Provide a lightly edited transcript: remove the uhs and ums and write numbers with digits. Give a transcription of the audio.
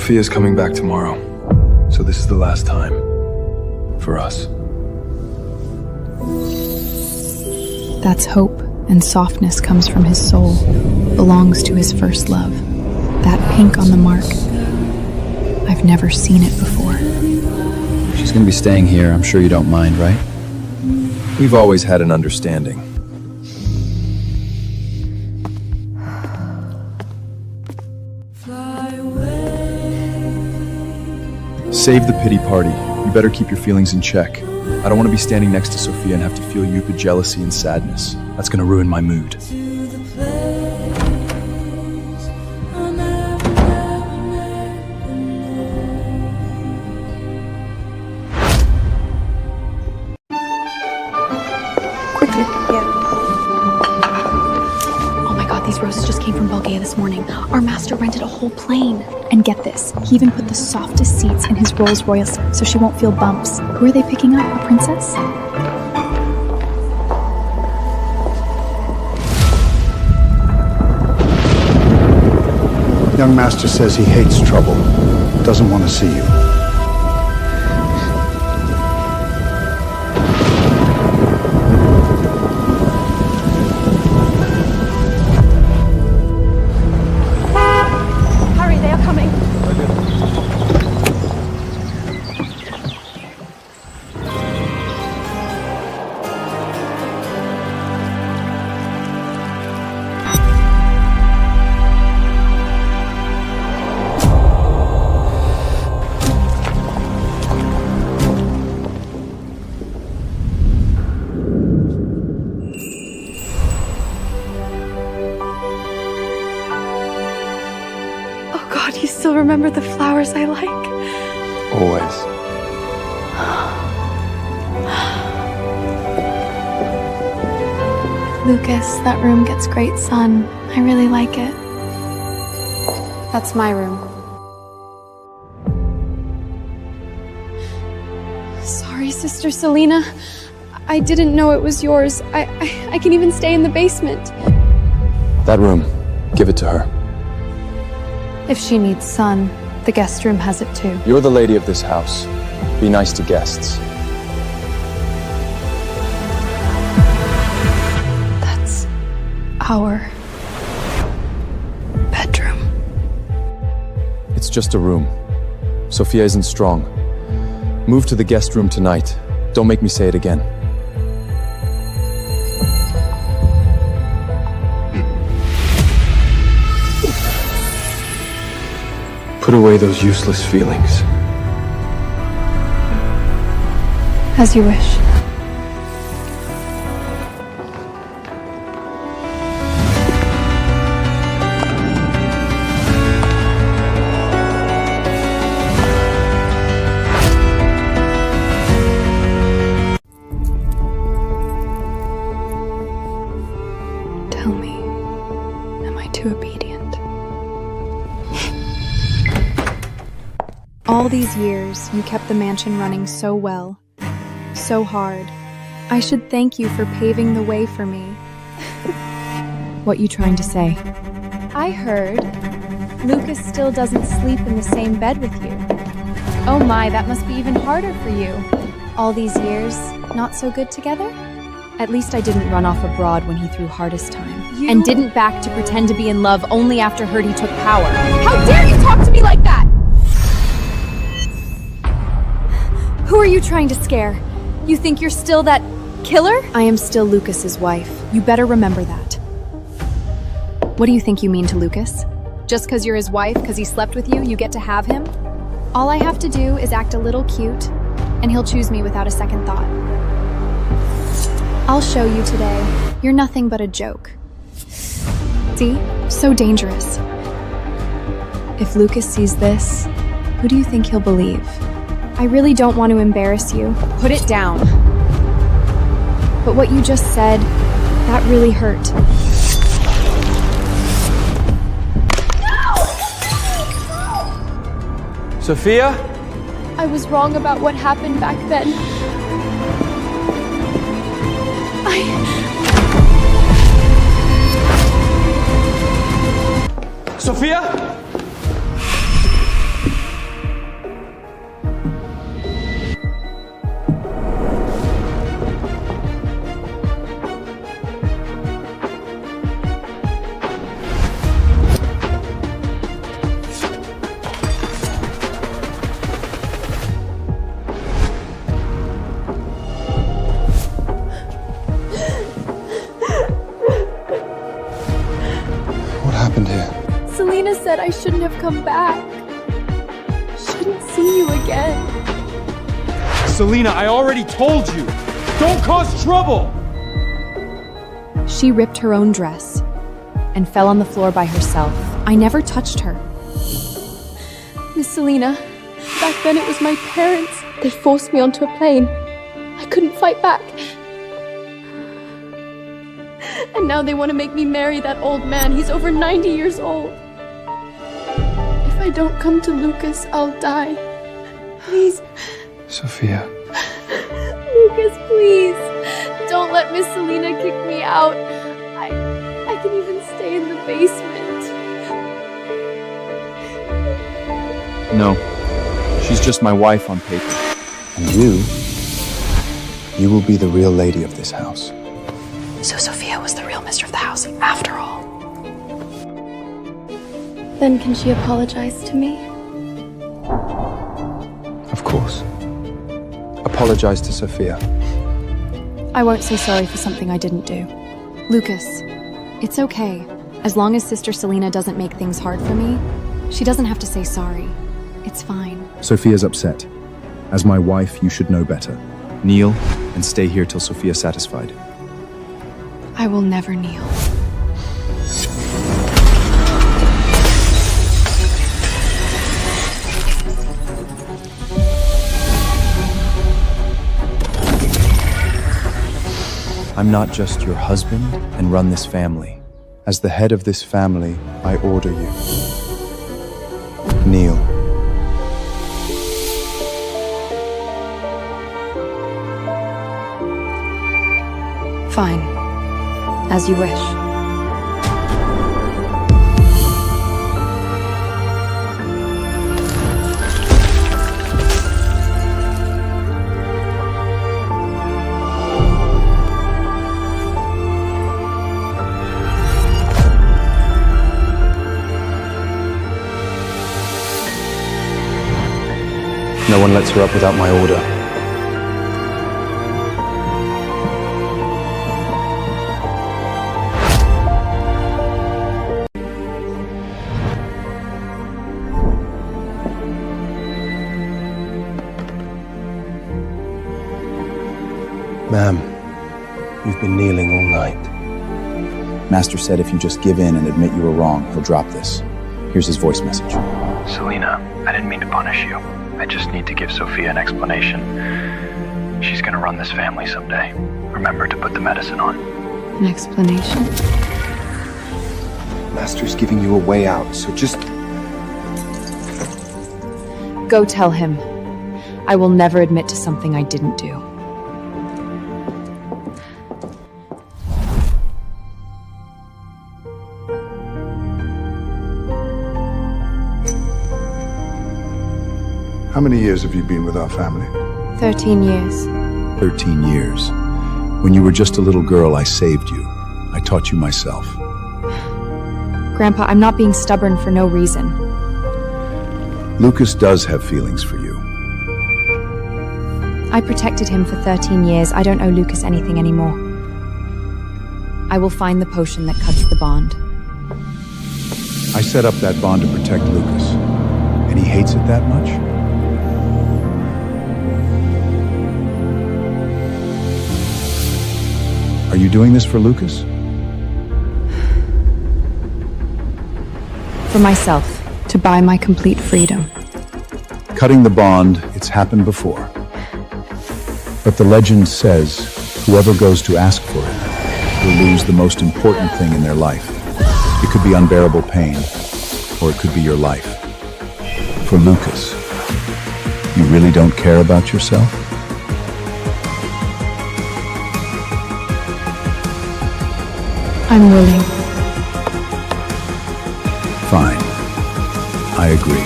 Sophia's coming back tomorrow, so this is the last time for us. That's hope, and softness comes from his soul, belongs to his first love. That pink on the mark. I've never seen it before. She's gonna be staying here. I'm sure you don't mind, right? We've always had an understanding. Save the pity party. You better keep your feelings in check. I don't want to be standing next to Sophia and have to feel Yuka jealousy and sadness. That's gonna ruin my mood. Quickly. Yeah. Oh my god, these roses just came from Bulgaria this morning. Our master rented a whole plane. And get this, he even put the softest seats in his Rolls Royce so she won't feel bumps. Who are they picking up? A princess? Young master says he hates trouble, doesn't want to see you. Hurry, they are coming. Oh god, you still remember the flowers I like? Always. Lucas, that room gets great sun. I really like it. That's my room. Sorry, Sister Selena. I didn't know it was yours. I can even stay in the basement. That room, give it to her. If she needs sun, the guest room has it too. You're the lady of this house. Be nice to guests. That's our bedroom. It's just a room. Sophia isn't strong. Move to the guest room tonight. Don't make me say it again. Put away those useless feelings. As you wish. Tell me, am I too obedient? All these years, you kept the mansion running so well, so hard. I should thank you for paving the way for me. What you trying to say? I heard Lucas still doesn't sleep in the same bed with you. Oh my, that must be even harder for you. All these years, not so good together? At least I didn't run off abroad when he threw hardest time. And didn't back to pretend to be in love only after heard he took power. How dare you talk to me like that? Who are you trying to scare? You think you're still that killer? I am still Lucas's wife. You better remember that. What do you think you mean to Lucas? Just because you're his wife, because he slept with you, you get to have him? All I have to do is act a little cute, and he'll choose me without a second thought. I'll show you today. You're nothing but a joke. See? So dangerous. If Lucas sees this, who do you think he'll believe? I really don't want to embarrass you. Put it down. But what you just said, that really hurt. Sophia? I was wrong about what happened back then. Sophia? I shouldn't have come back. Shouldn't see you again. Selena, I already told you! Don't cause trouble! She ripped her own dress and fell on the floor by herself. I never touched her. Miss Selena, back then it was my parents. They forced me onto a plane. I couldn't fight back. And now they want to make me marry that old man. He's over 90 years old. If I don't come to Lucas, I'll die. Please. Sophia. Lucas, please. Don't let Miss Selena kick me out. I can even stay in the basement. No. She's just my wife on paper. And you will be the real lady of this house. So Sophia was the real mistress of the house after all. Then can she apologize to me? Of course. Apologize to Sophia. I won't say sorry for something I didn't do. Lucas, it's okay. As long as Sister Selena doesn't make things hard for me, she doesn't have to say sorry. It's fine. Sophia's upset. As my wife, you should know better. Kneel and stay here till Sophia's satisfied. I will never kneel. I'm not just your husband and run this family. As the head of this family, I order you. Kneel. Fine. As you wish. No one lets her up without my order. Ma'am, you've been kneeling all night. Master said if you just give in and admit you were wrong, he'll drop this. Here's his voice message. Selena, I didn't mean to punish you. I just need to give Sophia an explanation. She's gonna run this family someday. Remember to put the medicine on. An explanation? Master's giving you a way out, so just... Go tell him. I will never admit to something I didn't do. How many years have you been with our family? 13 years. 13 years. When you were just a little girl, I saved you. I taught you myself. Grandpa, I'm not being stubborn for no reason. Lucas does have feelings for you. I protected him for 13 years. I don't owe Lucas anything anymore. I will find the potion that cuts the bond. I set up that bond to protect Lucas. And he hates it that much? Are you doing this for Lucas? For myself, to buy my complete freedom. Cutting the bond, it's happened before. But the legend says whoever goes to ask for it will lose the most important thing in their life. It could be unbearable pain, or it could be your life. For Lucas, you really don't care about yourself? I'm willing. Fine. I agree.